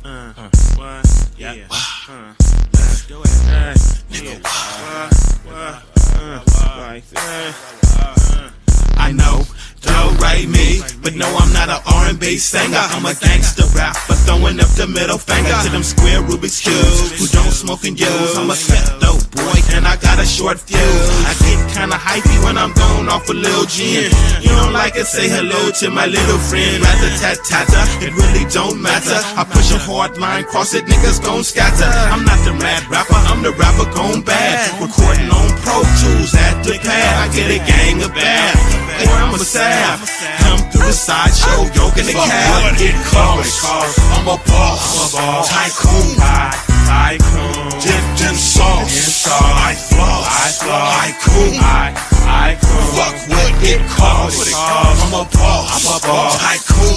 What? Yeah. Let's do it. Like that. I know, don't rate me, but no, I'm not an R&B singer. I'm a gangster rapper, throwing up the middle finger to them square Rubik's cubes who don't smoke and use. I'm a klepto boy, and I got a short fuse. I get kinda hypey when I'm going off a little gin. You don't like it, say hello to my little friend. Rat-a-tat-tat-ta, it really don't matter. I push a hard line, cross it, niggas gon' scatter. I'm not the mad rapper, I'm the rapper gone bad. Recording on Pro Tools at the pad. I get a gang of bad. Or I'm a sab. Come through the sideshow, yoke in the cab. What it costs, I'm a boss. Tycoon, Dipped in sauce. I floss. Tycoon. Fuck what it costs. I'm a boss. Tycoon.